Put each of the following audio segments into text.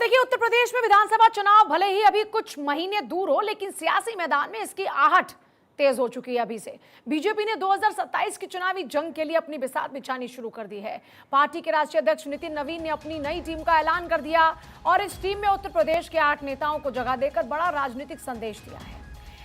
देखिए, उत्तर प्रदेश में विधानसभा चुनाव भले ही अभी कुछ महीने दूर हो, लेकिन सियासी मैदान में इसकी आहट तेज हो चुकी है। अभी से बीजेपी ने 2027 की चुनावी जंग के लिए अपनी बिसात बिछानी शुरू कर दी है। पार्टी के राष्ट्रीय अध्यक्ष नितिन नवीन ने अपनी नई टीम का ऐलान कर दिया और इस टीम में उत्तर प्रदेश के 8 नेताओं को जगह देकर बड़ा राजनीतिक संदेश दिया है।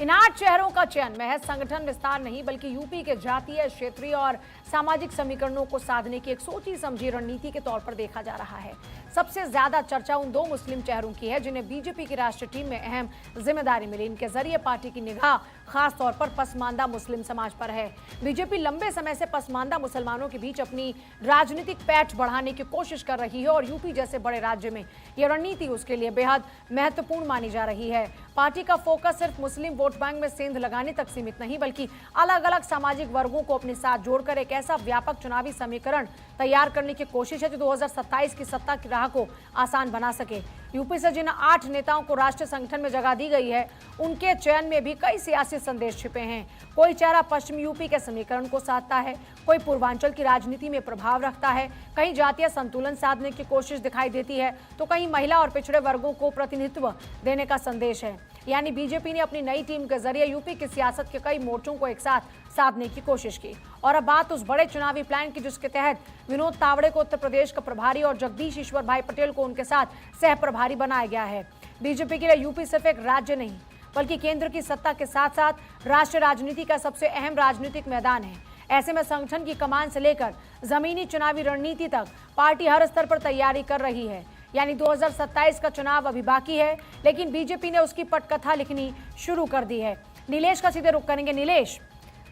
इन 8 चेहरों का चयन महज संगठन विस्तार नहीं, बल्कि यूपी के जातीय, क्षेत्रीय और सामाजिक समीकरणों को साधने की एक सोची समझी रणनीति के तौर पर देखा जा रहा है। सबसे ज्यादा चर्चा उन 2 मुस्लिम चेहरों की है जिन्हें बीजेपी की राष्ट्रीय टीम में अहम जिम्मेदारी मिली। इनके जरिए पार्टी की निगाह खास तौर पर पसमानदा मुस्लिम समाज पर है। बीजेपी लंबे समय से पसमानदा मुसलमानों के बीच अपनी राजनीतिक पैठ बढ़ाने की कोशिश कर रही है और यूपी जैसे बड़े राज्य में यह रणनीति उसके लिए बेहद महत्वपूर्ण मानी जा रही है। पार्टी का फोकस सिर्फ मुस्लिम वोट बैंक में सेंध लगाने तक सीमित नहीं, बल्कि अलग अलग सामाजिक वर्गों को अपने साथ जोड़कर एक ऐसा व्यापक चुनावी समीकरण तैयार करने की कोशिश है जो 2027 की सत्ता की राह को आसान बना सके। यूपी से जिन 8 नेताओं को राष्ट्रीय संगठन में जगह दी गई है, उनके चयन में भी कई सियासी संदेश छिपे हैं। कोई चेहरा पश्चिम यूपी के समीकरण को साधता है, कोई पूर्वांचल की राजनीति में प्रभाव रखता है, कहीं जातीय संतुलन साधने की कोशिश दिखाई देती है, तो कहीं महिला और पिछड़े वर्गों को प्रतिनिधित्व देने का संदेश है। यानी बीजेपी ने अपनी नई टीम के जरिए यूपी की सियासत के कई मोर्चों को एक साथ साधने की कोशिश की। और अब बात उस बड़े चुनावी प्लान की जिसके तहत विनोद तावड़े को उत्तर प्रदेश का प्रभारी और जगदीश ईश्वर भाई पटेल को उनके साथ सह प्रभारी बनाया गया है। बीजेपी के लिए यूपी सिर्फ एक राज्य नहीं, बल्कि केंद्र की सत्ता के साथ साथ राष्ट्रीय राजनीति का सबसे अहम राजनीतिक मैदान है। ऐसे में संगठन की कमान से लेकर जमीनी चुनावी रणनीति तक पार्टी हर स्तर पर तैयारी कर रही है। यानी 2027 का चुनाव अभी बाकी है, लेकिन बीजेपी ने उसकी पटकथा लिखनी शुरू कर दी है। नीलेश का सीधे रुख करेंगे। नीलेश,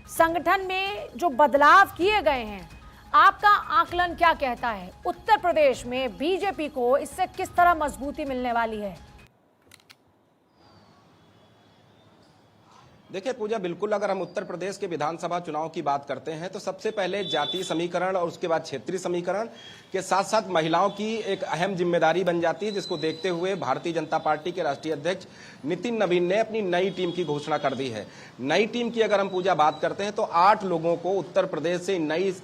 संगठन में जो बदलाव किए गए हैं, आपका आकलन क्या कहता है? उत्तर प्रदेश में बीजेपी को इससे किस तरह मजबूती मिलने वाली है? देखिए पूजा, बिल्कुल अगर हम उत्तर प्रदेश के विधानसभा चुनाव की बात करते हैं तो सबसे पहले जातीय समीकरण और उसके बाद क्षेत्रीय समीकरण के साथ साथ महिलाओं की एक अहम जिम्मेदारी बन जाती है, जिसको देखते हुए भारतीय जनता पार्टी के राष्ट्रीय अध्यक्ष नितिन नवीन ने अपनी नई टीम की घोषणा कर दी है। नई टीम की अगर हम पूजा बात करते हैं तो 8 लोगों को उत्तर प्रदेश से नई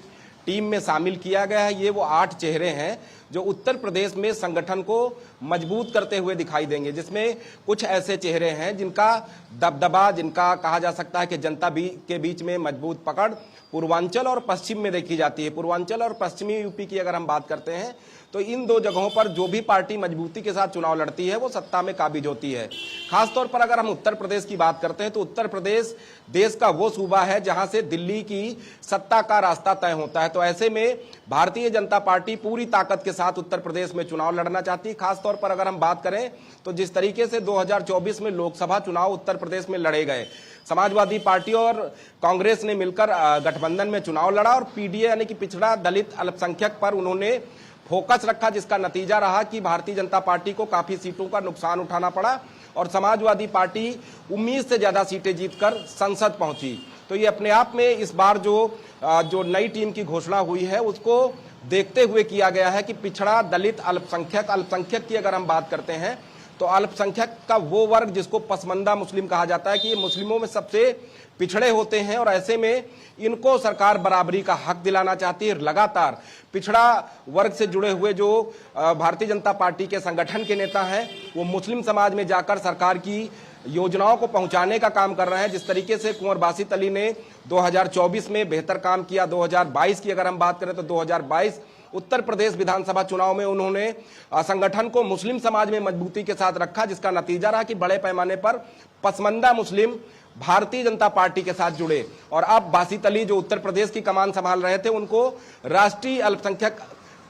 टीम में शामिल किया गया है। ये वो 8 चेहरे हैं जो उत्तर प्रदेश में संगठन को मजबूत करते हुए दिखाई देंगे, जिसमें कुछ ऐसे चेहरे हैं जिनका दबदबा, जिनका कहा जा सकता है कि जनता के बीच में मजबूत पकड़ पूर्वांचल और पश्चिम में देखी जाती है। पूर्वांचल और पश्चिमी यूपी की अगर हम बात करते हैं तो इन 2 जगहों पर जो भी पार्टी मजबूती के साथ चुनाव लड़ती है वो सत्ता में काबिज होती है। खासतौर पर अगर हम उत्तर प्रदेश की बात करते हैं तो उत्तर प्रदेश देश का वो सूबा है जहां से दिल्ली की सत्ता का रास्ता तय होता है। तो ऐसे में भारतीय जनता पार्टी पूरी ताकत के साथ उत्तर प्रदेश में चुनाव लड़ना चाहती है। खासतौर पर अगर हम बात करें तो जिस तरीके से 2024 में लोकसभा चुनाव उत्तर प्रदेश में लड़े गए, समाजवादी पार्टी और कांग्रेस ने मिलकर गठबंधन में चुनाव लड़ा और पीडीए यानी कि पिछड़ा दलित अल्पसंख्यक पर उन्होंने फोकस रखा, जिसका नतीजा रहा कि भारतीय जनता पार्टी को काफी सीटों का नुकसान उठाना पड़ा और समाजवादी पार्टी उम्मीद से ज्यादा सीटें जीतकर संसद पहुंची। तो ये अपने आप में इस बार जो नई टीम की घोषणा हुई है उसको देखते हुए किया गया है कि पिछड़ा दलित अल्पसंख्यक की अगर हम बात करते हैं तो अल्पसंख्यक का वो वर्ग जिसको पसमानदा मुस्लिम कहा जाता है कि ये मुस्लिमों में सबसे पिछड़े होते हैं और ऐसे में इनको सरकार बराबरी का हक दिलाना चाहती है। लगातार पिछड़ा वर्ग से जुड़े हुए जो भारतीय जनता पार्टी के संगठन के नेता हैं वो मुस्लिम समाज में जाकर सरकार की योजनाओं को पहुंचाने का काम कर रहे हैं। जिस तरीके से कुंवर बासित अली ने 2024 में बेहतर काम किया, 2022 की अगर हम बात करें तो 2022 उत्तर प्रदेश विधानसभा चुनाव में उन्होंने संगठन को मुस्लिम समाज में मजबूती के साथ रखा, जिसका नतीजा रहा कि बड़े पैमाने पर पसमानदा मुस्लिम भारतीय जनता पार्टी के साथ जुड़े। और अब बासित अली जो उत्तर प्रदेश की कमान संभाल रहे थे उनको राष्ट्रीय अल्पसंख्यक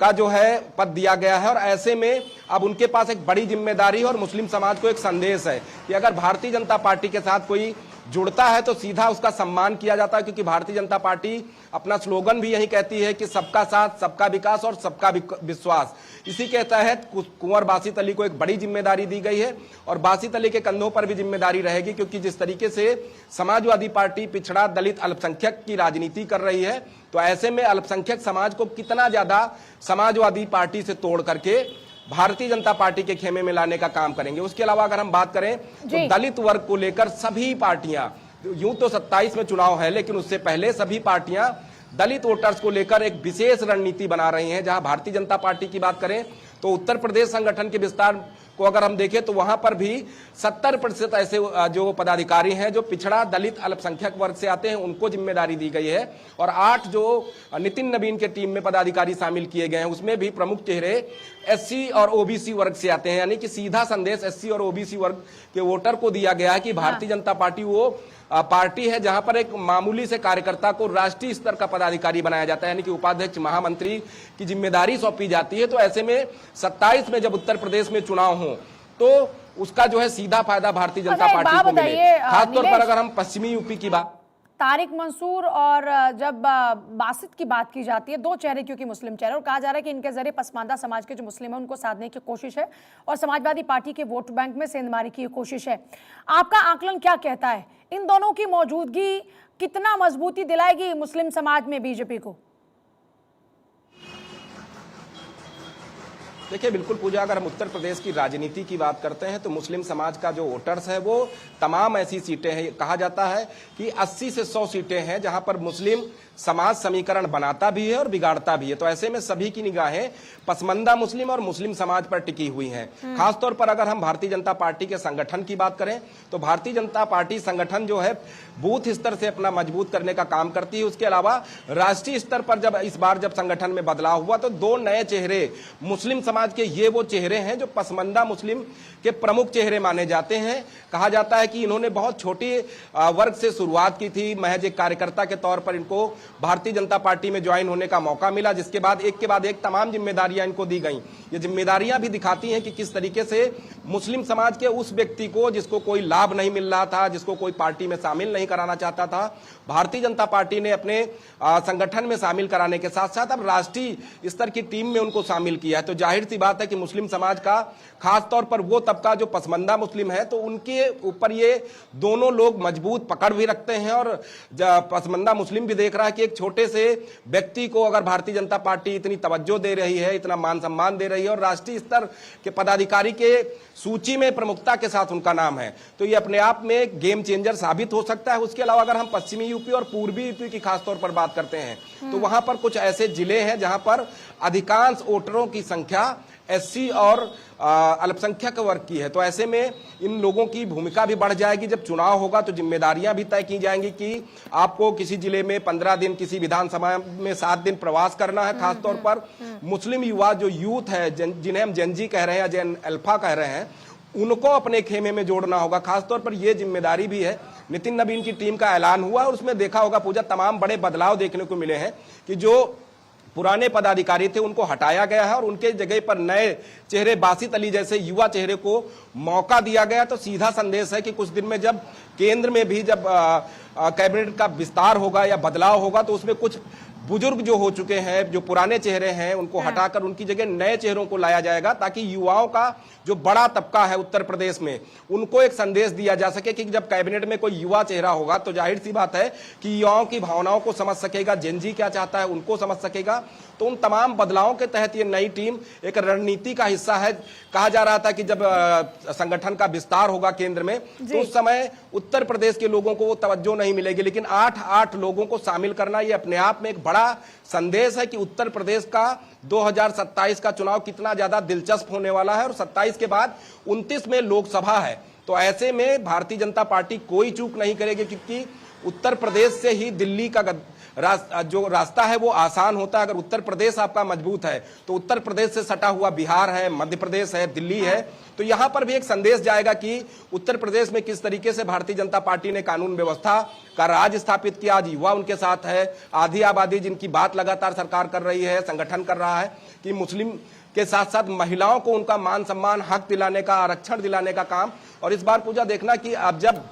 का जो है पद दिया गया है और ऐसे में अब उनके पास एक बड़ी जिम्मेदारी और मुस्लिम समाज को एक संदेश है कि अगर भारतीय जनता पार्टी के साथ कोई जुड़ता है तो सीधा उसका सम्मान किया जाता है, क्योंकि भारतीय जनता पार्टी अपना स्लोगन भी यही कहती है कि सबका साथ, सबका विकास और सबका विश्वास। इसी के तहत कुंवर बासित अली को एक बड़ी जिम्मेदारी दी गई है और बासित अली के कंधों पर भी जिम्मेदारी रहेगी, क्योंकि जिस तरीके से समाजवादी पार्टी पिछड़ा दलित अल्पसंख्यक की राजनीति कर रही है तो ऐसे में अल्पसंख्यक समाज को कितना ज्यादा समाजवादी पार्टी से तोड़ करके भारतीय जनता पार्टी के खेमे में लाने का काम करेंगे। उसके अलावा अगर हम बात करें तो दलित वर्ग को लेकर सभी पार्टियां, यूं तो 27 में चुनाव है लेकिन उससे पहले सभी पार्टियां दलित वोटर्स को लेकर एक विशेष रणनीति बना रही हैं। जहां भारतीय जनता पार्टी की बात करें तो उत्तर प्रदेश संगठन के विस्तार को अगर हम देखें तो वहां पर भी 70% ऐसे जो पदाधिकारी हैं जो पिछड़ा दलित अल्पसंख्यक वर्ग से आते हैं, उनको जिम्मेदारी दी गई है। और 8 जो नितिन नवीन के टीम में पदाधिकारी शामिल किए गए हैं, उसमें भी प्रमुख चेहरे एससी और ओबीसी वर्ग से आते हैं। यानी कि सीधा संदेश एससी और ओबीसी वर्ग के वोटर को दिया गया है कि भारतीय जनता पार्टी वो पार्टी है जहां पर एक मामूली से कार्यकर्ता को राष्ट्रीय स्तर का पदाधिकारी बनाया जाता है, यानी कि उपाध्यक्ष महामंत्री की जिम्मेदारी सौंपी जाती है। तो ऐसे में 27 में जब उत्तर प्रदेश में चुनाव हो तो उसका जो है सीधा फायदा भारतीय जनता पार्टी को मिले। खासतौर पर अगर हम पश्चिमी यूपी की बात, तारिक मंसूर और जब बासित की बात की जाती है, दो चेहरे क्योंकि मुस्लिम चेहरे, और कहा जा रहा है कि इनके जरिए पसमानदा समाज के जो मुस्लिम हैं उनको साधने की कोशिश है और समाजवादी पार्टी के वोट बैंक में सेंधमारी की कोशिश है। आपका आकलन क्या कहता है, इन दोनों की मौजूदगी कितना मजबूती दिलाएगी मुस्लिम समाज में बीजेपी को? देखिए बिल्कुल पूजा, अगर हम उत्तर प्रदेश की राजनीति की बात करते हैं तो मुस्लिम समाज का जो वोटर्स है वो तमाम ऐसी सीटें हैं, कहा जाता है कि 80 से 100 सीटें हैं जहां पर मुस्लिम समाज समीकरण बनाता भी है और बिगाड़ता भी है। तो ऐसे में सभी की निगाहें पसमंदा मुस्लिम और मुस्लिम समाज पर टिकी हुई हैं। खासतौर पर अगर हम भारतीय जनता पार्टी के संगठन की बात करें तो भारतीय जनता पार्टी संगठन जो है बूथ स्तर से अपना मजबूत करने का काम करती है। उसके अलावा राष्ट्रीय स्तर पर जब इस बार जब संगठन में बदलाव हुआ तो 2 नए चेहरे मुस्लिम समाज के, ये वो चेहरे हैं जो पसमंदा मुस्लिम के प्रमुख चेहरे माने जाते हैं। कहा जाता है कि इन्होंने बहुत छोटे वर्ग से शुरुआत की थी, महज एक कार्यकर्ता के तौर पर इनको भारतीय जनता पार्टी में ज्वाइन होने का मौका मिला, जिसके बाद एक के बाद एक तमाम जिम्मेदारियां इनको दी गई। ये जिम्मेदारियां भी दिखाती हैं कि किस तरीके से मुस्लिम समाज के उस व्यक्ति को जिसको कोई लाभ नहीं मिल रहा था, जिसको कोई पार्टी में शामिल नहीं कराना चाहता था, भारतीय जनता पार्टी ने अपने संगठन में शामिल कराने के साथ साथ अब राष्ट्रीय स्तर की टीम में उनको शामिल किया है। तो जाहिर सी बात है कि मुस्लिम समाज का खास तौर पर वो तबका जो पसमंदा मुस्लिम है, तो उनके ऊपर ये दोनों लोग मजबूत पकड़ भी रखते हैं। और पसमंदा मुस्लिम भी देख रहा है कि एक छोटे से व्यक्ति को अगर भारतीय जनता पार्टी इतनी तवज्जो दे रही है, इतना मान सम्मान दे रही है और राष्ट्रीय स्तर के पदाधिकारी के सूची में प्रमुखता के साथ उनका नाम है, तो ये अपने आप में गेम चेंजर साबित हो सकता है। उसके अलावा अगर हम पश्चिमी यूपी और पूर्वी यूपी की खासतौर पर बात करते हैं तो वहां पर कुछ ऐसे जिले हैं जहां पर अधिकांश वोटरों की संख्या एससी और अल्पसंख्यक वर्ग की है। तो ऐसे में इन लोगों की भूमिका भी बढ़ जाएगी। जब चुनाव होगा तो जिम्मेदारियां भी तय की जाएंगी कि आपको किसी जिले में 15 दिन, किसी विधानसभा में 7 दिन प्रवास करना है। खासतौर पर मुस्लिम युवा जो यूथ है, जिन्हें हम जेन जी कह रहे हैं या जेन अल्फा कह रहे हैं, उनको अपने खेमे में जोड़ना होगा। खासतौर पर यह जिम्मेदारी भी है। नितिन नवीन की टीम का ऐलान हुआ और उसमें देखा होगा पूजा, तमाम बड़े बदलाव देखने को मिले हैं कि जो पुराने पदाधिकारी थे उनको हटाया गया है और उनके जगह पर नए चेहरे, बासित अली जैसे युवा चेहरे को मौका दिया गया। तो सीधा संदेश है कि कुछ दिन में जब केंद्र में भी जब कैबिनेट का विस्तार होगा या बदलाव होगा तो उसमें कुछ बुजुर्ग जो हो चुके हैं, जो पुराने चेहरे हैं, उनको हटाकर उनकी जगह नए चेहरों को लाया जाएगा, ताकि युवाओं का जो बड़ा तबका है उत्तर प्रदेश में उनको एक संदेश दिया जा सके कि जब कैबिनेट में कोई युवा चेहरा होगा तो जाहिर सी बात है कि युवाओं की भावनाओं को समझ सकेगा, जेन जी क्या चाहता है उनको समझ सकेगा। तो उन तमाम बदलावों के तहत ये नई टीम एक रणनीति का हिस्सा है। कहा जा रहा था कि जब संगठन का विस्तार होगा केंद्र में तो उस समय उत्तर प्रदेश के लोगों को वो तवज्जो नहीं मिलेगी, लेकिन 8 लोगों को शामिल करना ये अपने आप में एक बड़ा संदेश है कि उत्तर प्रदेश का 2027 का चुनाव कितना ज्यादा दिलचस्प होने वाला है। और 27 के बाद 29 में लोकसभा है। तो ऐसे में भारतीय जनता पार्टी कोई चूक नहीं करेगी, क्योंकि उत्तर प्रदेश से ही दिल्ली का जो रास्ता है वो आसान होता है। अगर उत्तर प्रदेश आपका मजबूत है तो उत्तर प्रदेश से सटा हुआ बिहार है, मध्य प्रदेश है, दिल्ली है, तो यहां पर भी एक संदेश जाएगा कि उत्तर प्रदेश में किस तरीके से भारतीय जनता पार्टी ने कानून व्यवस्था का राज स्थापित किया। आज युवा उनके साथ है, आधी आबादी जिनकी बात लगातार सरकार कर रही है, संगठन कर रहा है कि मुस्लिम के साथ साथ महिलाओं को उनका मान सम्मान, हक दिलाने का, आरक्षण दिलाने का काम। और इस बार पूजा देखना कि अब जब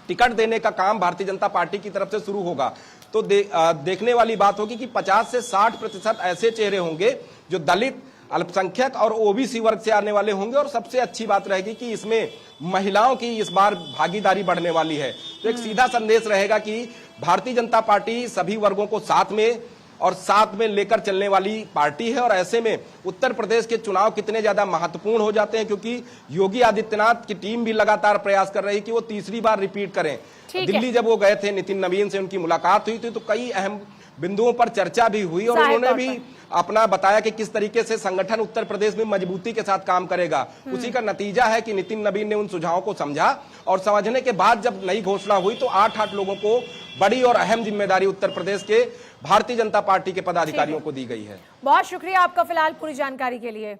टिकट देने का काम भारतीय जनता पार्टी की तरफ से शुरू होगा तो देखने वाली बात होगी कि 50 से 60% ऐसे चेहरे होंगे जो दलित, अल्पसंख्यक और ओबीसी वर्ग से आने वाले होंगे। और सबसे अच्छी बात रहेगी कि इसमें महिलाओं की इस बार भागीदारी बढ़ने वाली है। तो एक सीधा संदेश रहेगा कि भारतीय जनता पार्टी सभी वर्गों को साथ में लेकर चलने वाली पार्टी है। और ऐसे में उत्तर प्रदेश के चुनाव कितने ज्यादा महत्वपूर्ण हो जाते हैं, क्योंकि योगी आदित्यनाथ की टीम भी लगातार प्रयास कर रही है कि वो तीसरी बार रिपीट करें। दिल्ली जब वो गए थे, नितिन नवीन से उनकी मुलाकात हुई थी तो कई अहम बिंदुओं पर चर्चा भी हुई और जाहिर उन्होंने तौर भी पर। अपना बताया कि किस तरीके से संगठन उत्तर प्रदेश में मजबूती के साथ काम करेगा। उसी का नतीजा है कि नितिन नवीन ने उन सुझावों को समझा और समझने के बाद जब नई घोषणा हुई तो 8 लोगों को बड़ी और अहम जिम्मेदारी उत्तर प्रदेश के भारतीय जनता पार्टी के पदाधिकारियों को दी गई है। बहुत शुक्रिया आपका फिलहाल पूरी जानकारी के लिए।